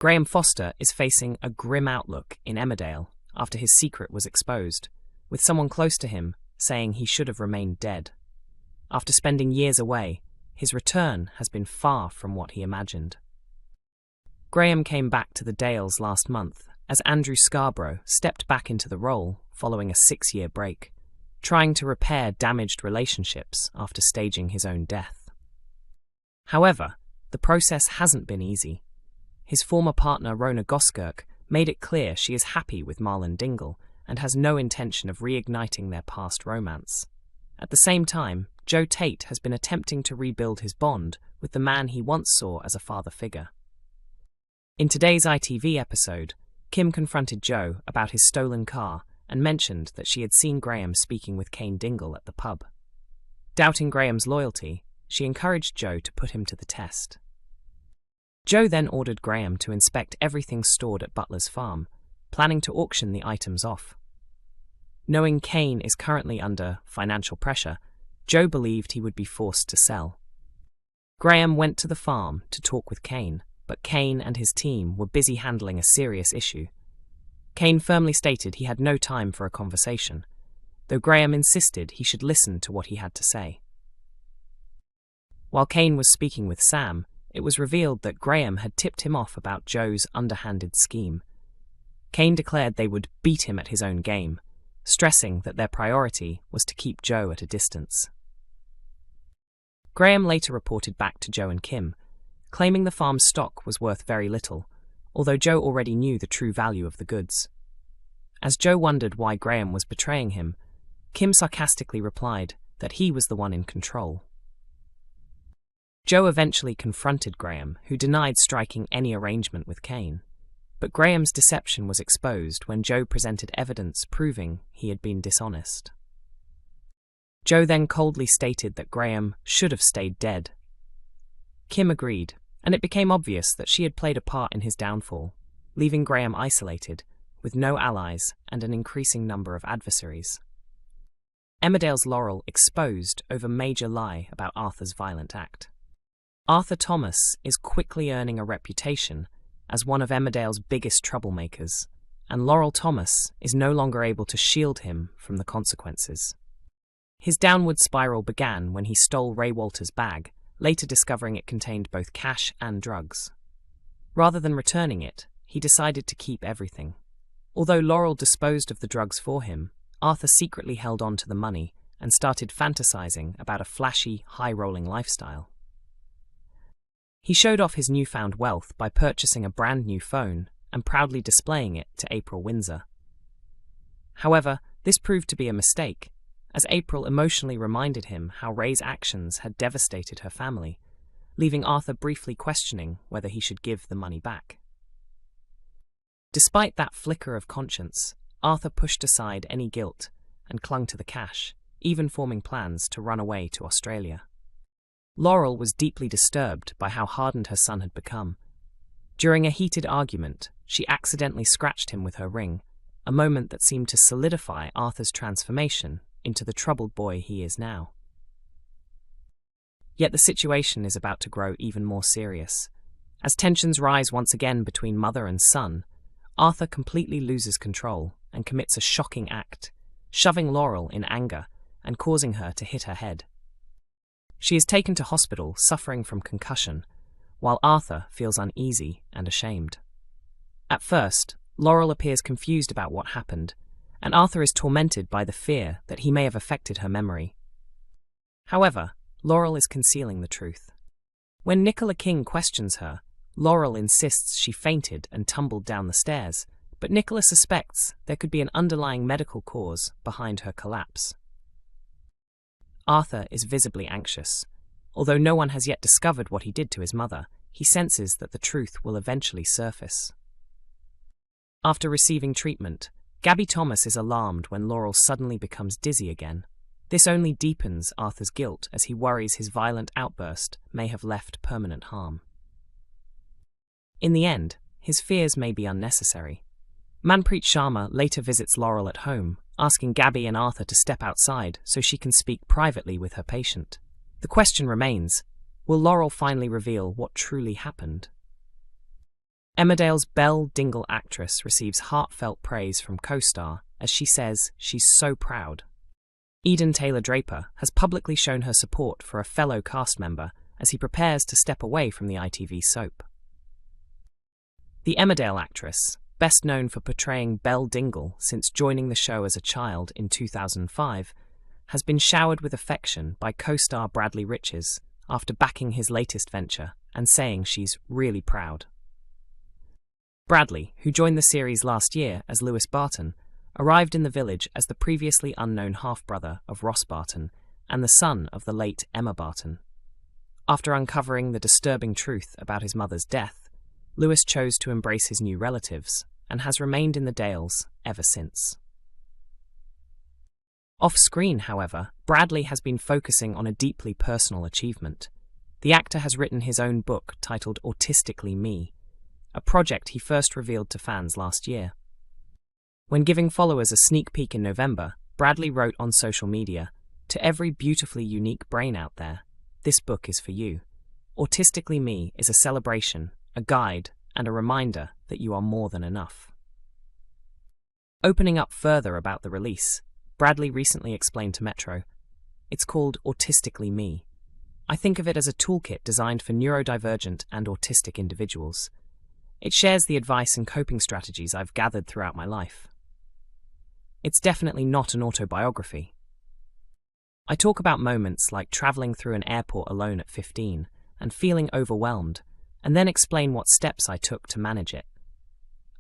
Graham Foster is facing a grim outlook in Emmerdale after his secret was exposed, with someone close to him saying he should have remained dead. After spending years away, his return has been far from what he imagined. Graham came back to the Dales last month as Andrew Scarborough stepped back into the role following a 6-year break, trying to repair damaged relationships after staging his own death. However, the process hasn't been easy. His former partner Rona Goskirk made it clear she is happy with Marlon Dingle and has no intention of reigniting their past romance. At the same time, Joe Tate has been attempting to rebuild his bond with the man he once saw as a father figure. In today's ITV episode, Kim confronted Joe about his stolen car and mentioned that she had seen Graham speaking with Cain Dingle at the pub. Doubting Graham's loyalty, she encouraged Joe to put him to the test. Joe then ordered Graham to inspect everything stored at Butler's farm, planning to auction the items off. Knowing Cain is currently under financial pressure, Joe believed he would be forced to sell. Graham went to the farm to talk with Cain, but Cain and his team were busy handling a serious issue. Cain firmly stated he had no time for a conversation, though Graham insisted he should listen to what he had to say. While Cain was speaking with Sam, it was revealed that Graham had tipped him off about Joe's underhanded scheme. Cain declared they would beat him at his own game, stressing that their priority was to keep Joe at a distance. Graham later reported back to Joe and Kim, claiming the farm's stock was worth very little, although Joe already knew the true value of the goods. As Joe wondered why Graham was betraying him, Kim sarcastically replied that he was the one in control. Joe eventually confronted Graham, who denied striking any arrangement with Cain. But Graham's deception was exposed when Joe presented evidence proving he had been dishonest. Joe then coldly stated that Graham should have stayed dead. Kim agreed, and it became obvious that she had played a part in his downfall, leaving Graham isolated, with no allies and an increasing number of adversaries. Emmerdale's Laurel exposed over major lie about Arthur's violent act. Arthur Thomas is quickly earning a reputation as one of Emmerdale's biggest troublemakers, and Laurel Thomas is no longer able to shield him from the consequences. His downward spiral began when he stole Ray Walter's bag, later discovering it contained both cash and drugs. Rather than returning it, he decided to keep everything. Although Laurel disposed of the drugs for him, Arthur secretly held on to the money and started fantasizing about a flashy, high-rolling lifestyle. He showed off his newfound wealth by purchasing a brand new phone and proudly displaying it to April Windsor. However, this proved to be a mistake, as April emotionally reminded him how Ray's actions had devastated her family, leaving Arthur briefly questioning whether he should give the money back. Despite that flicker of conscience, Arthur pushed aside any guilt and clung to the cash, even forming plans to run away to Australia. Laurel was deeply disturbed by how hardened her son had become. During a heated argument, she accidentally scratched him with her ring, a moment that seemed to solidify Arthur's transformation into the troubled boy he is now. Yet the situation is about to grow even more serious. As tensions rise once again between mother and son, Arthur completely loses control and commits a shocking act, shoving Laurel in anger and causing her to hit her head. She is taken to hospital suffering from concussion, while Arthur feels uneasy and ashamed. At first, Laurel appears confused about what happened, and Arthur is tormented by the fear that he may have affected her memory. However, Laurel is concealing the truth. When Nicola King questions her, Laurel insists she fainted and tumbled down the stairs, but Nicola suspects there could be an underlying medical cause behind her collapse. Arthur is visibly anxious. Although no one has yet discovered what he did to his mother, he senses that the truth will eventually surface. After receiving treatment, Gabby Thomas is alarmed when Laurel suddenly becomes dizzy again. This only deepens Arthur's guilt as he worries his violent outburst may have left permanent harm. In the end, his fears may be unnecessary. Manpreet Sharma later visits Laurel at home, asking Gabby and Arthur to step outside so she can speak privately with her patient. The question remains, will Laurel finally reveal what truly happened? Emmerdale's Dingle actress receives heartfelt praise from co-star as she says she's so proud. Eden Taylor-Draper has publicly shown her support for a fellow cast member as he prepares to step away from the ITV soap. The Emmerdale actress, best known for portraying Dingle since joining the show as a child in 2005, has been showered with affection by co-star Bradley Riches after backing his latest venture and saying she's really proud. Bradley, who joined the series last year as Lewis Barton, arrived in the village as the previously unknown half-brother of Ross Barton and the son of the late Emma Barton. After uncovering the disturbing truth about his mother's death, Lewis chose to embrace his new relatives and has remained in the Dales ever since. Off-screen, however, Bradley has been focusing on a deeply personal achievement. The actor has written his own book titled Autistically Me, a project he first revealed to fans last year. When giving followers a sneak peek in November, Bradley wrote on social media, "To every beautifully unique brain out there, this book is for you. Autistically Me is a celebration, a guide, and a reminder that you are more than enough." Opening up further about the release, Bradley recently explained to Metro, "It's called Autistically Me. I think of it as a toolkit designed for neurodivergent and autistic individuals. It shares the advice and coping strategies I've gathered throughout my life. It's definitely not an autobiography. I talk about moments like traveling through an airport alone at 15 and feeling overwhelmed, and then explain what steps I took to manage it.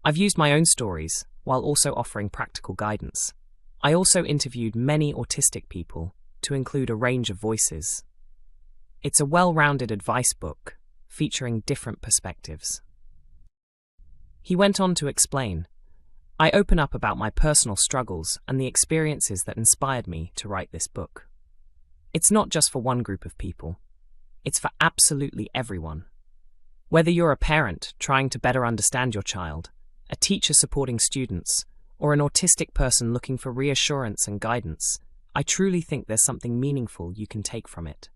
I've used my own stories while also offering practical guidance. I also interviewed many autistic people to include a range of voices. It's a well-rounded advice book featuring different perspectives." He went on to explain, "I open up about my personal struggles and the experiences that inspired me to write this book. It's not just for one group of people. It's for absolutely everyone. Whether you're a parent trying to better understand your child, a teacher supporting students, or an autistic person looking for reassurance and guidance, I truly think there's something meaningful you can take from it.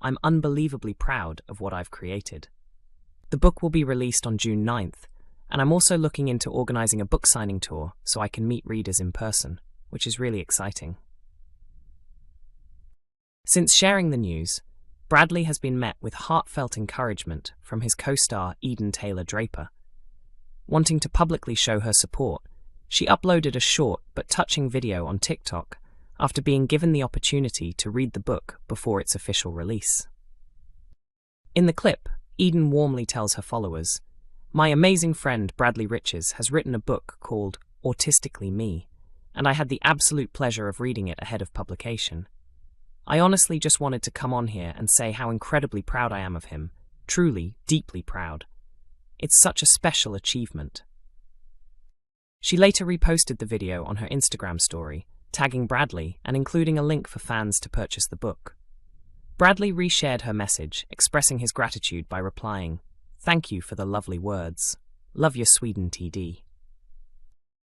I'm unbelievably proud of what I've created." The book will be released on June 9th, and I'm also looking into organising a book signing tour so I can meet readers in person, which is really exciting. Since sharing the news, Bradley has been met with heartfelt encouragement from his co-star Eden Taylor-Draper. Wanting to publicly show her support, she uploaded a short but touching video on TikTok after being given the opportunity to read the book before its official release. In the clip, Eden warmly tells her followers, "My amazing friend Bradley Riches has written a book called Autistically Me, and I had the absolute pleasure of reading it ahead of publication. I honestly just wanted to come on here and say how incredibly proud I am of him, truly, deeply proud. It's such a special achievement." She later reposted the video on her Instagram story, tagging Bradley and including a link for fans to purchase the book. Bradley reshared her message, expressing his gratitude by replying, "Thank you for the lovely words. Love your Sweden TD."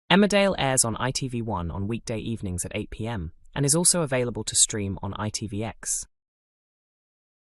Emmerdale airs on ITV1 on weekday evenings at 8 p.m. and is also available to stream on ITVX.